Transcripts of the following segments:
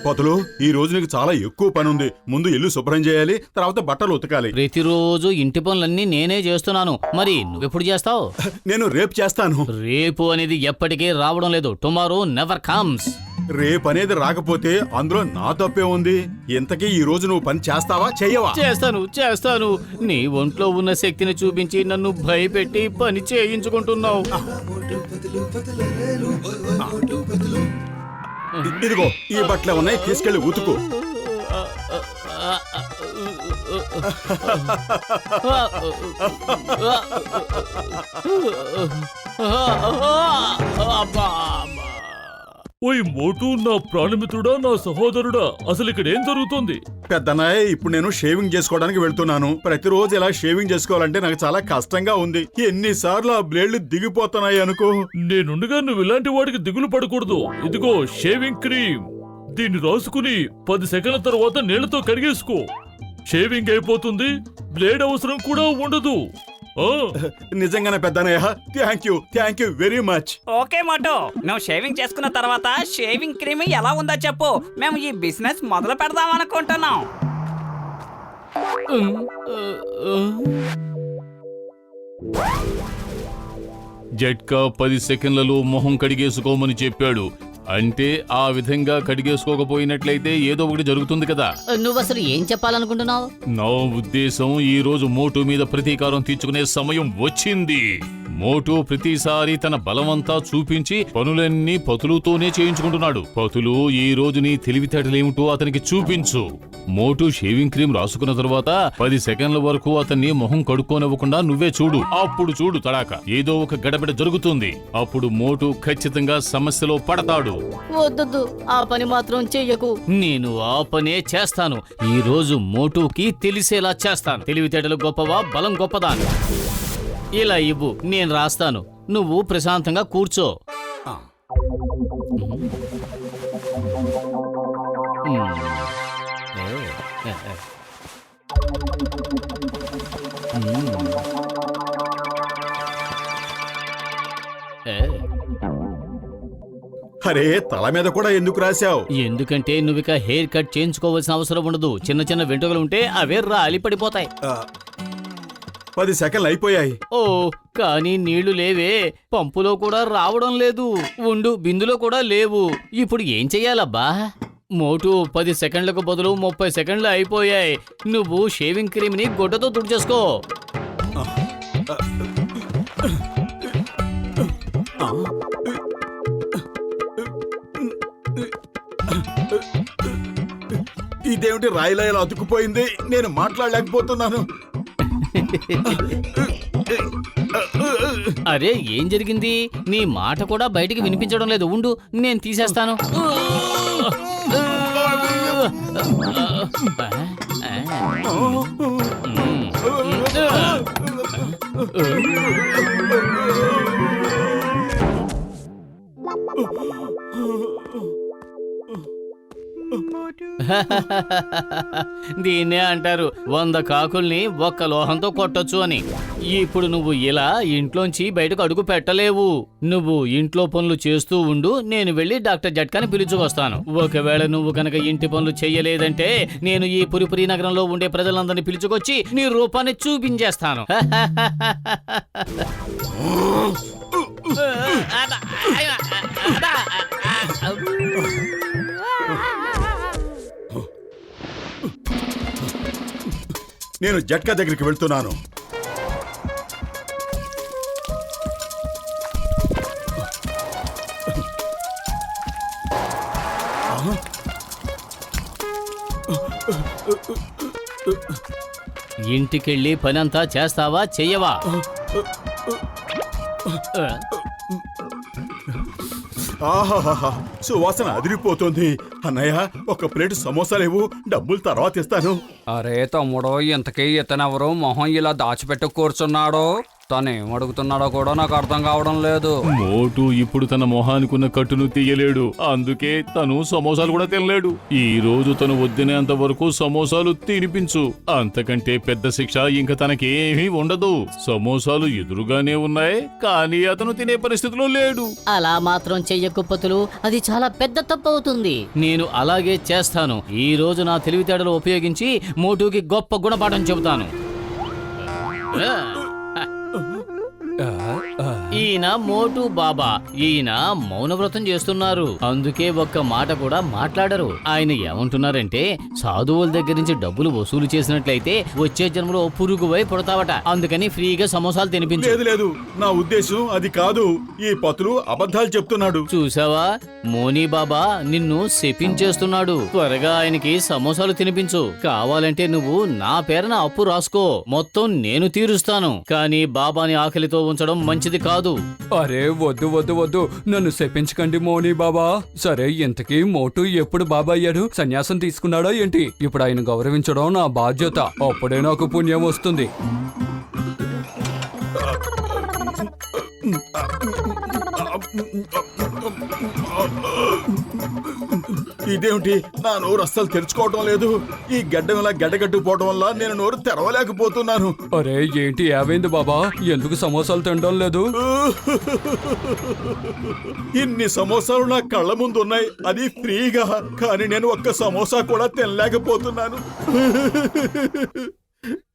పొదలు, ఈ రోజు నీకు చాలా ఎక్కువ పని ఉంది. ముందు ఇల్లు శుభ్రం చేయాలి, తర్వాత బట్టలు ఉతకాలి. ప్రతిరోజు ఇంటి పనులన్నీ నేనే చేస్తున్నాను, మరి నువ్వెప్పుడు చేస్తావు? నేను రేపు చేస్తాను. రేపు అనేది ఎప్పటికీ రావడం లేదు. Tomorrow never comes. రేపు అనేది రాకపోతే అందులో నా తప్పే ఉంది. ఇంతకీ ఈ రోజు నువ్వు పని చేస్తావా చెయ్యవా? చేస్తాను. నీ ఒంట్లో ఉన్న శక్తిని చూపించి నన్ను భయపెట్టి పని చేయించుకుంటున్నావు. ఇదిగో ఈ బట్టలు ఉన్నాయి, తీసుకెళ్లి ఉతుకు. ఓయ్ మోటు, నా ప్రాణమిత్రుడా, నా సహోదరుడా, అసలు ఇక్కడ ఏం జరుగుతుంది? పెద్దనాయ్, ఇప్పుడు నేను షేవింగ్ చేసుకోవడానికి వెళ్తున్నాను. ప్రతిరోజు ఇలా షేవింగ్ చేసుకోవాలంటే నాకు చాలా కష్టంగా ఉంది. ఎన్నిసార్లు ఆ బ్లేడ్లు దిగిపోతున్నాయి అనుకో. నేనుండగా నువ్వు ఇలాంటి వాడికి దిగులు పడకూడదు. ఇదిగో షేవింగ్ క్రీమ్, దీన్ని రాసుకుని 10 సెకండ్ల తర్వాత నీళ్లతో కడిగేసుకో. షేవింగ్ అయిపోతుంది, బ్లేడ్ అవసరం కూడా ఉండదు. నిజంగానే పెద్దనయ్య, thank you very much. Okay మోటో, నువ్వు షేవింగ్ చేసుకున్న తర్వాత షేవింగ్ క్రీమ్ ఎలా ఉందో చెప్పు. మేము ఈ బిజినెస్ మొదలు పెడదాం అనుకుంటున్నాం. జట్కా 10 సెకండ్లలో మొహం కడిగేసుకోమని చెప్పాడు. అంటే ఆ విధంగా కడిగేసుకోకపోయినట్లయితే ఏదో ఒకటి జరుగుతుంది కదా. నువ్వసలు ఏం చెప్పాలనుకుంటున్నావు? నా ఉద్దేశం, ఈ రోజు మోటు మీద ప్రతీకారం తీర్చుకునే సమయం వచ్చింది. మోటు ప్రతిసారి తన బలమంతా చూపించి పనులన్నీ పతులుతోనే చేయించుకుంటున్నాడు. పతులు, ఈ రోజు నీ తెలివితేటలేమిటో అతనికి చూపించు. మోటు షేవింగ్ క్రీమ్ రాసుకున్న తర్వాత 10 సెకండ్ల వరకు అతన్ని మొహం కడుక్కోనివ్వకుండా నువ్వే చూడు. అప్పుడు చూడు తడాక ఏదో ఒక గడబిడ జరుగుతుంది. అప్పుడు మోటు ఖచ్చితంగా సమస్యలో పడతాడు. వద్దు, ఆ పని మాత్రం చెయ్యకు. నేను ఆ పనే చేస్తాను. ఈ రోజు మోటుకి తెలిసేలా చేస్తాను. తెలివితేటలు గొప్పవా, బలం గొప్పదా? ఇలా ఇవ్వు, నేను రాస్తాను. నువ్వు ప్రశాంతంగా కూర్చో. అరే, తల మీద కూడా ఎందుకు రాశావు? ఎందుకంటే నువ్విక హెయిర్ కట్ చేయించుకోవాల్సిన అవసరం ఉండదు. చిన్న చిన్న వెంట్రుకలు ఉంటే అవే రాలి పడిపోతాయి. 10 సెకండ్లు అయిపోయాయి. ఓ, కానీ నీళ్లు లేవే. పంపులో కూడా రావడం లేదు. ఉండు, బిందులో కూడా లేవు. ఇప్పుడు ఏం చెయ్యాలబ్బా? మోటు, 10 సెకండ్లకు బదులు 30 సెకండ్లు అయిపోయాయి. నువ్వు షేవింగ్ క్రీమ్ ని గుడ్డతో తుడిచేసుకో. ఇదేమిటి రాయిలా ఇలా అతుక్కుపోయింది? నేను మాట్లాడలేకపోతున్నాను. అరే, ఏం జరిగింది? నీ మాట కూడా బయటికి వినిపించడం లేదు. ఉండు, నేను తీసేస్తాను. దీన్నే అంటారు 100 కాకుల్ని ఒక్క లోహంతో కొట్టొచ్చు అని. ఇప్పుడు నువ్వు ఇలా ఇంట్లోంచి బయటకు అడుగు పెట్టలేవు. నువ్వు ఇంట్లో పనులు చేస్తూ ఉండు. నేను వెళ్ళి డాక్టర్ జట్కాని పిలుచుకొస్తాను. ఒకవేళ నువ్వు కనుక ఇంటి పనులు చెయ్యలేదంటే నేను ఈ పురిపురి నగరంలో ఉండే ప్రజలందరినీ పిలుచుకొచ్చి నీ రూపాన్ని చూపించేస్తాను. నేను జట్కా దగ్గరికి వెళ్తున్నాను. ఇంటికెళ్ళి పనంతా చేస్తావా, చెయ్యవా? ఆహాహా, సువాసన అదిరిపోతుంది. అన్నయ్య, ఒక ప్లేట్ సమోసా లేవు, డబ్బులు తర్వాత ఇస్తాను. అరే తమ్ముడో, ఇంతకీ ఇతనెవరో మొహం ఇలా దాచిపెట్టు కూర్చున్నాడో? తనేం అడుగుతున్నాడో కూడా నాకు అర్థం కావడం లేదు. మోటు ఇప్పుడు తన మొహానికున్న కట్టును తీయలేడు, అందుకే తను సమోసాలు కూడా తినలేడు. ఈ రోజు తను వద్దినేంత వరకు సమోసాలు తినిపించు, అంతకంటే పెద్ద శిక్ష ఇంక తనకేమీ ఉండదు. సమోసాలు ఎదురుగానే ఉన్నాయి, కానీ అతను తినే పరిస్థితిలో లేడు. అలా మాత్రం చెయ్యకు పతులు, అది చాలా పెద్ద తప్పు అవుతుంది. నేను అలాగే చేస్తాను. ఈ రోజు నా తెలివితేటలు ఉపయోగించి మోటుకి గొప్ప గుణపాఠం చెబుతాను. ఈయన మోటు బాబా, ఈయన మౌనవ్రతం చేస్తున్నారు, అందుకే ఒక్క మాట కూడా మాట్లాడరు. ఆయన ఏమంటున్నారంటే సాధువుల దగ్గర నుంచి డబ్బులు వసూలు చేసినట్లయితే వచ్చే జన్మలో పురుగువై పుడతావట, అందుకని ఫ్రీగా సమోసాలు తినిపించు. లేదు లేదు, నా ఉద్దేశం అది కాదు. ఈ పతులు అబద్ధాలు చెప్తున్నాడు. చూసావా, మోనీ బాబా నిన్ను శపించేస్తున్నాడు. త్వరగా ఆయనకి సమోసాలు తినిపించు. కావాలంటే నువ్వు నా పేరున అప్పు రాసుకో, మొత్తం నేను తీరుస్తాను. కానీ బాబాని ఆకలితో ఉంచడం మంచిది కాదు. అరే వద్దు వద్దు వద్దు, నన్ను శపించకండి మోనీ బాబా. సరే, ఇంతకీ మోటు ఎప్పుడు బాబా అయ్యాడు? సన్యాసం తీసుకున్నాడా ఏంటి? ఇప్పుడు ఆయన గౌరవించడం నా బాధ్యత, అప్పుడే నాకు పుణ్యం వస్తుంది. ఇదేమిటి, నా నోరు అస్సలు తెరుచుకోవటం లేదు. ఈ గడ్డం ఇలా గడ్డగట్టుకుపోవడం వల్ల నేను నోరు తెరవలేకపోతున్నాను. అరే ఏంటి, ఏమైంది బాబా? ఎందుకు సమోసాలు తినడం లేదు? ఇన్ని సమోసాలు నా కళ్ళ ముందు ఉన్నాయి, అది ఫ్రీగా, కానీ నేను ఒక్క సమోసా కూడా తినలేకపోతున్నాను.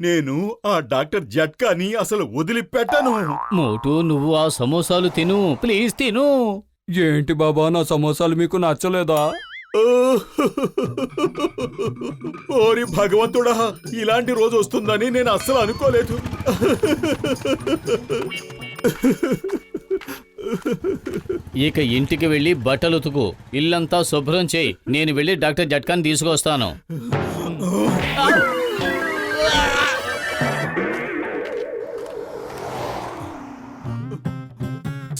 నేను ఆ డాక్టర్ జట్కాని అసలు వదిలిపెట్టను. మోటు, నువ్వు ఆ సమోసాలు తిను, ప్లీజ్ తిను. ఏంటి బాబా, నా సమోసాలు మీకు నచ్చలేదా? ఓరి భగవంతుడా, ఇలాంటి రోజు వస్తుందని నేను అస్సలు అనుకోలేదు. ఇక ఇంటికి వెళ్ళి బట్టలు ఉతుకు, ఇల్లంతా శుభ్రం చేయి. నేను వెళ్ళి డాక్టర్ జట్కాని తీసుకొస్తాను.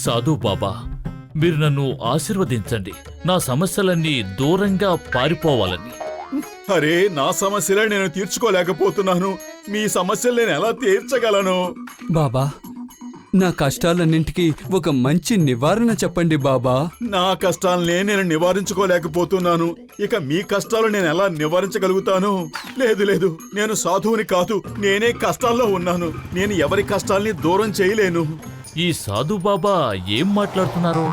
సాధు బాబా, మీరు నన్ను ఆశీర్వదించండి, నా సమస్యలన్నీ దూరంగా పారిపోవాలని. అరే, నా సమస్యలే నేను తీర్చుకోలేకపోతున్నాను. మీ సమస్యలు నేను ఎలా తీర్చగలను? బాబా, నా కష్టాలన్నింటికీ ఒక మంచి నివారణ చెప్పండి బాబా. నా కష్టాలనే నేను నివారించుకోలేకపోతున్నాను. ఇక మీ కష్టాలు నేను ఎలా నివారించగలుగుతాను? లేదు లేదు, నేను సాధువుని కాదు, నేనే కష్టాల్లో ఉన్నాను. నేను ఎవరి కష్టాల్ని దూరం చేయలేను. ఈ సాధు బాబా ఏం మాట్లాడుతున్నారు?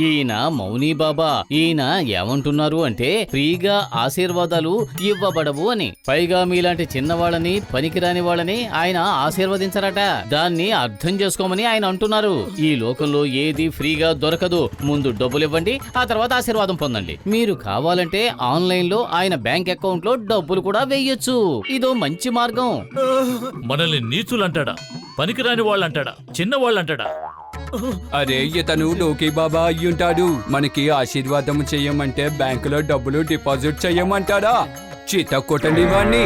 ఈయన మౌనీ బాబా, ఈయన ఏమంటున్నారు అంటే ఫ్రీగా ఆశీర్వాదాలు ఇవ్వబడవు అని. పైగా మీలాంటి చిన్నవాళ్ళని, పనికిరాని వాళ్ళని ఆయన ఆశీర్వదించరట. దాన్ని అర్థం చేసుకోమని ఆయన అంటున్నారు. ఈ లోకంలో ఏది ఫ్రీగా దొరకదు. ముందు డబ్బులు ఇవ్వండి, ఆ తర్వాత ఆశీర్వాదం పొందండి. మీరు కావాలంటే ఆన్లైన్ లో ఆయన బ్యాంక్ అకౌంట్ లో డబ్బులు కూడా వేయొచ్చు. ఇదో మంచి మార్గం. మనల్ని నీచులంటాడా, పనికిరాని వాళ్ళంటాడా, చిన్నవాళ్ళంటాడా? అరే, ఇతను డోకీ బాబా అయ్యుంటాడు. మనకి ఆశీర్వాదం చెయ్యమంటే బ్యాంకులో డబ్బులు డిపాజిట్ చెయ్యమంటారా? చీత కొట్టండి వాణ్ణి.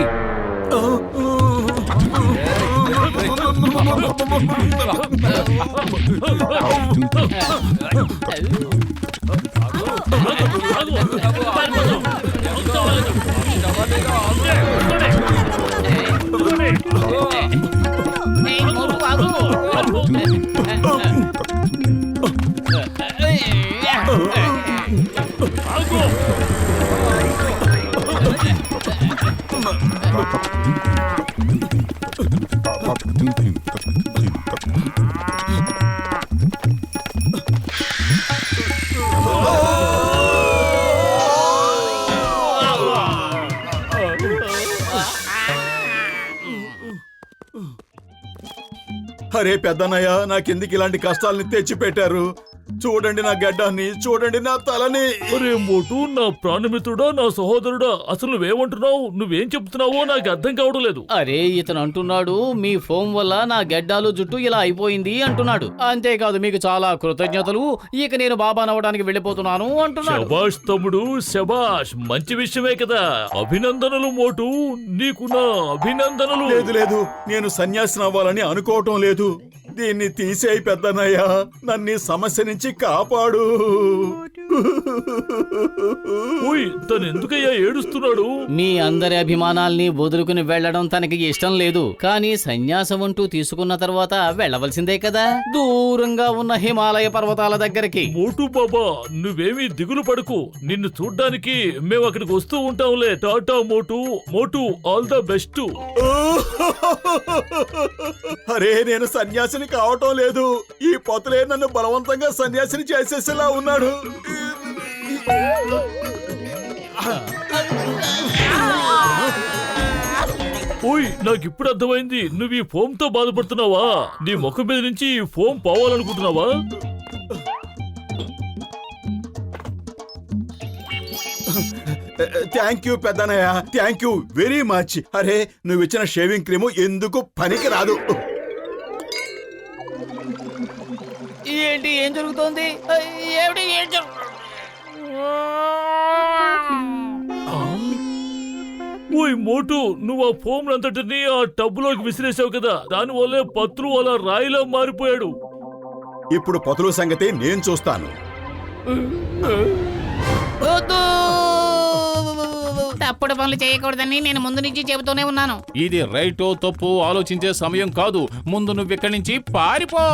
అరే పెద్దన్నయ్య, నాకెందుకు ఇలాంటి కష్టాలని తెచ్చి పెట్టారు? చూడండి నా గడ్డాన్ని, చూడండి నా తలని. అరే మోటు, నా ప్రాణమిత్రుడా, నా సహోదరుడా, అసలు నువ్వేమంటున్నావు? నువ్వేం చెప్తున్నావో నాకు అర్థం కావడం లేదు. అరే, ఇతను అంటున్నాడు మీ ఫోన్ వల్ల నా గడ్డాలు జుట్టు ఇలా అయిపోయింది అంటున్నాడు. అంతేకాదు, మీకు చాలా కృతజ్ఞతలు, ఇక నేను బాబానవ్వడానికి వెళ్ళిపోతున్నాను అంటున్నాడు. శబాష్ తమ్ముడు, శబాష్, మంచి విషయమే కదా. అభినందనలు మోటు, నీకు నా అభినందనలు. లేదు లేదు, నేను సన్యాసిని అవ్వాలని అనుకోవటం లేదు. దీన్ని తీసేయి పెద్దనయ్య, నన్ను ఈ సమస్య నుంచి కాపాడు. ఓయ్ తను ఎందుకయ్యా ఏడుస్తున్నాడు? మీ అందరి అభిమానాల్ని వదులుకుని వెళ్ళడం తనకి ఇష్టం లేదు. కానీ సన్యాసం అంటూ తీసుకున్న తర్వాత వెళ్ళవలసిందే కదా, దూరంగా ఉన్న హిమాలయ పర్వతాల దగ్గరికి. మోటు బాబా నువ్వేమీ దిగులు పడకు, నిన్ను చూడ్డానికి మేము అక్కడికి వస్తూ ఉంటాంలే. టాటా మోటు, మోటు ఆల్ ద బెస్ట్. అరే నేను సన్యాసిని కావటం లేదు, ఈ పొతులే నన్ను బలవంతంగా సన్యాసిని చేసేసేలా ఉన్నాడు. ఓయ్ నాకు ఇప్పుడు అర్థమైంది, నువ్వు ఈ ఫోమ్ తో బాధపడుతున్నావా? నీ ముఖం మీద నుంచి ఈ ఫోమ్ పోవాలనుకుంటున్నావా? థ్యాంక్ యూ పెద్దనయ్య, థ్యాంక్ యూ వెరీ మచ్. అరే నువ్వు ఇచ్చిన షేవింగ్ క్రీము ఎందుకు పనికి రాదు. ఏంటి ఏం జరుగుతోంది? ఏమిటి ఏం ఓయ్ మోటు, నువ్వు ఆ ఫోమ్ అంతటిని ఆ టబ్బులోకి విసిరేసావు కదా, దానివల్లే పత్రు అలా రాయిలా మారిపోయాడు. ఇప్పుడు పొతులు సంగతి నేను చూస్తాను. తప్పుడు పనులు చేయకూడదని నేను ముందు నుంచి చెబుతూనే ఉన్నాను. ఇది రైటో తప్పు ఆలోచించే సమయం కాదు, ముందు నువ్వు ఇక్కడి నుంచి పారిపో.